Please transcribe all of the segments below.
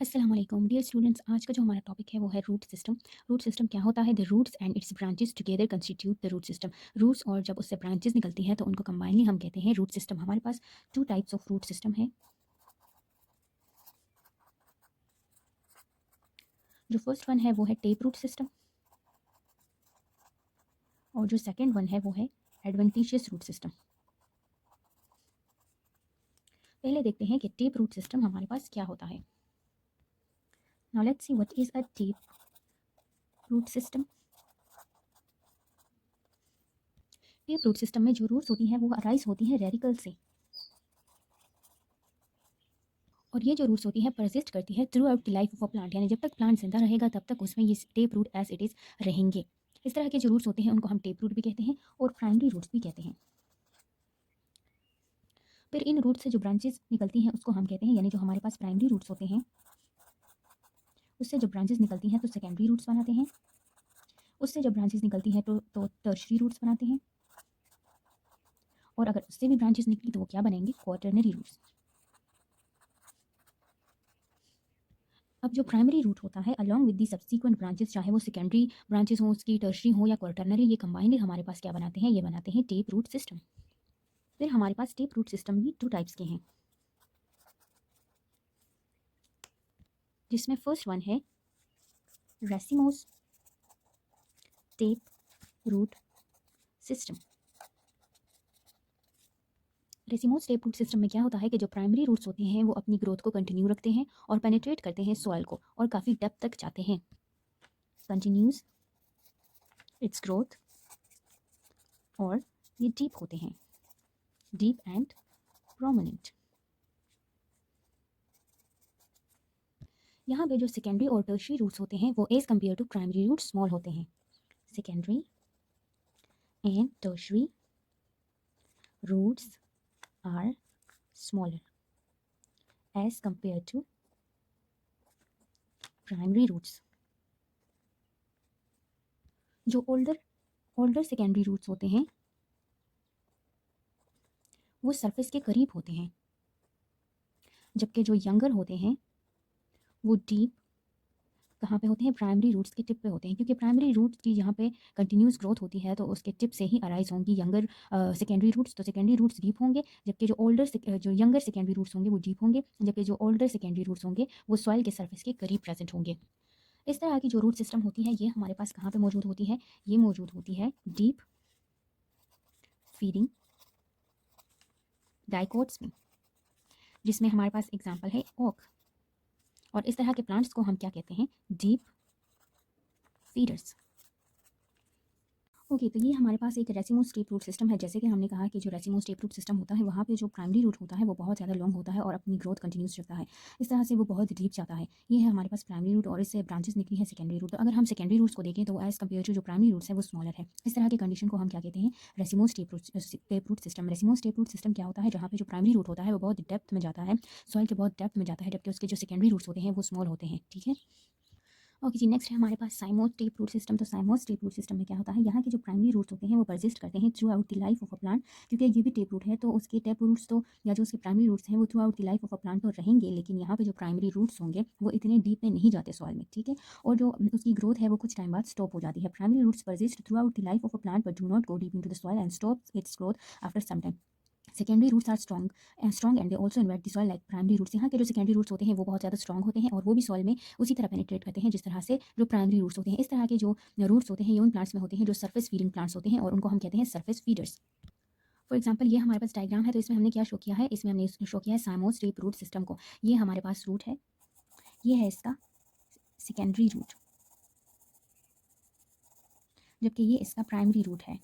अस्सलाम वालेकुम dear students. आज का जो हमारा टॉपिक है वो है रूट सिस्टम। रूट सिस्टम क्या होता है? The roots and its branches together constitute the root system. Roots और जब उससे ब्रांचेस निकलती हैं तो उनको कंबाइनली हम कहते हैं रूट सिस्टम। हमारे पास two types of root system है। जो फर्स्ट वन है वो है टेप रूट सिस्टम और जो सेकेंड वन है वो है एडवेंटिशियस रूट सिस्टम। पहले देखते हैं कि टेप रूट सिस्टम हमारे पास क्या होता है। Now let's see what is a taproot system. Taproot system में जो रूट्स होती हैं वो अराइज होती हैं रेडिकल से, और ये जो रूट्स होती हैं परसिस्ट करती है through out the life of a plant, यानी जब तक प्लांट जिंदा रहेगा तब तक उसमें ये taproot as it is रहेंगे। इस तरह के जो रूट्स होते हैं उनको हम टेप रूट भी कहते हैं और प्राइमरी रूट्स भी कहते हैं। फिर इन रूट से जो ब्रांचेस निकलती हैं उसको हम कहते हैं, यानी जो हमारे पास प्राइमरी रूट्स होते हैं उससे जो ब्रांचेस निकलती हैं तो सेकेंडरी रूट्स बनाते हैं, उससे जब ब्रांचेस निकलती हैं तो टर्शरी रूट्स बनाते हैं, और अगर उससे भी ब्रांचेस निकली तो वो क्या बनेंगे? Quaternary roots. अब जो प्राइमरी रूट होता है along with the subsequent branches, चाहे वो सेकेंडरी ब्रांचेस हों उसकी, टर्शरी हो या क्वाटरनरी, ये कंबाइंड हमारे पास क्या बनाते हैं? ये बनाते हैं टेप रूट सिस्टम। फिर हमारे पास टेप रूट सिस्टम भी टू टाइप्स के हैं, जिसमें फर्स्ट वन है racemose taproot system. Racemose taproot system में क्या होता है कि जो प्राइमरी रूट्स होते हैं वो अपनी ग्रोथ को कंटिन्यू रखते हैं और पेनिट्रेट करते हैं सॉइल को और काफ़ी डेप्थ तक जाते हैं। कंटिन्यूज इट्स ग्रोथ, और ये डीप होते हैं, डीप एंड प्रोमिनेंट। यहाँ पे जो सेकेंडरी और टर्शरी रूट्स होते हैं वो as compare to primary roots small होते हैं। Secondary and tertiary roots are smaller as compare to primary roots. जो ओल्डर सेकेंडरी रूट्स होते हैं वो सरफेस के करीब होते हैं, जबकि जो यंगर होते हैं वो डीप कहाँ पे होते हैं? प्राइमरी रूट्स के टिप पे होते हैं, क्योंकि प्राइमरी रूट्स की यहाँ पे कंटिन्यूस ग्रोथ होती है तो उसके टिप से ही अराइज होंगी यंगर सेकेंडरी रूट्स। तो सेकेंडरी रूट्स डीप होंगे, जबकि जो यंगर सेकेंडरी रूट्स होंगे वो डीप होंगे, जबकि जो ओल्डर सेकेंडरी रूट्स होंगे वो सॉइल के सरफेस के करीब प्रेजेंट होंगे। इस तरह की जो रूट सिस्टम होती है ये हमारे पास कहाँ पे मौजूद होती है? ये मौजूद होती है डीप फीडिंग डाइकोट्स में, जिसमें हमारे पास एग्जाम्पल है ओक। और इस तरह के प्लांट्स को हम क्या कहते हैं? Deep feeders. ओके, तो ये हमारे पास एक रेसिमोस टेप रूट सिस्टम है। जैसे कि हमने कहा कि जो रेसिमोस टेप रूट सिस्टम होता है वहाँ पे जो प्राइमरी रूट होता है वो बहुत ज़्यादा लॉन्ग होता है और अपनी ग्रोथ कंटिन्यूस रखता है, इस तरह से वो बहुत डीप जाता है। ये है हमारे पास प्राइमरी रूट और इससे ब्रांचेस निकली है सेकेंडरी रूट। तो अगर हम सेकेंडरी रूट्स को देखें तो एज़ कम्पेयर टू जो प्राइमरी रूट्स है वो स्मॉलर है। इस तरह की कंडीशन को हम क्या कहते हैं? Racemose taproot system. Racemose taproot system क्या होता है? जहाँ पे जो प्राइमरी रूट होता है वो बहुत डेप्थ में जाता है, सॉइल के बहुत डेप्थ में जाता है, जबकि उसके जो सेकेंडरी रूट्स होते हैं वो स्मॉल होते हैं। ठीक है। ओके जी, नेक्स्ट है हमारे पास साइमोस टेप रूट सिस्टम। तो साइमोस टेप रूट सिस्टम में क्या होता है? यहाँ के जो प्राइमरी रूट्स होते हैं वो परसिस्ट करते हैं through out the life of a plant, क्योंकि ये भी टेप रूट है तो उसके टेप रूट्स तो या जो उसके प्राइमरी रूट्स हैं वो through out the life of a plant तो रहेंगे, लेकिन यहाँ पे जो प्राइमरी रूट्स होंगे वो इतने डीप में नहीं जाते सॉइल में। ठीक है। और जो उसकी ग्रोथ है वो कुछ टाइम बाद स्टॉप हो जाती है। Primary roots persist throughout the life of a plant but do not go deep into the soil and stop its growth after some time. Secondary roots are strong and they also invade the soil like primary roots. यहाँ के जो secondary roots होते हैं वो बहुत ज़्यादा strong होते हैं और वो भी सॉइल में उसी तरह पेनिट्रेट करते हैं जिस तरह से जो प्राइमरी रूट्स होते हैं। इस तरह के जो रूट्स होते हैं ये उन प्लांट्स में होते हैं जो सरफेस फीडिंग प्लांट्स होते हैं और उनको हम कहते हैं सरफेस फीडर्स। फॉर एग्जाम्पल ये हमारे पास डायग्राम है, तो इसमें हमने क्या शो किया है? इसमें हमने शो किया है साइमोस टेप रूट सिस्टम को। ये हमारे पास रूट है, ये है इसका सेकेंडरी रूट, जबकि ये इसका प्राइमरी रूट है।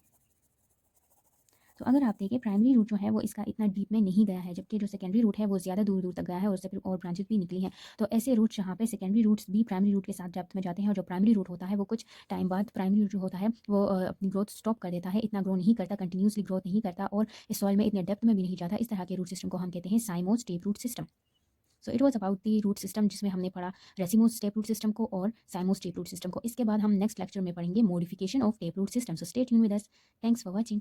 तो अगर आप देखें प्राइमरी रूट जो है वो इसका इतना डीप में नहीं गया है, जबकि जो सेकेंडरी रूट है वो ज़्यादा दूर दूर तक गया है और उससे फिर और ब्रांचेस भी निकली हैं। तो ऐसे रूट जहाँ पे सेकेंडरी रूट्स भी प्राइमरी रूट के साथ डेप्थ में जाते हैं और जो प्राइमरी रूट होता है वो कुछ टाइम बाद प्राइमरी रूट जो होता है वो अपनी ग्रोथ स्टॉप कर देता है, इतना ग्रो नहीं करता, कंटिन्यूसली ग्रोथ नहीं करता और इस सॉइल में इतने डेप्थ में भी नहीं जाता। इस तरह के रूट सिस्टम को हम कहते हैं cymose taproot system. So it was about the root system, जिसमें हमने पढ़ा रेसिमोस टेप रूट सिस्टम को और साइमोस टेप रूट सिस्टम को। इसके बाद हम नेक्स्ट लेक्चर में पढ़ेंगे modification of taproot system. So stay tune with us. Thanks for watching.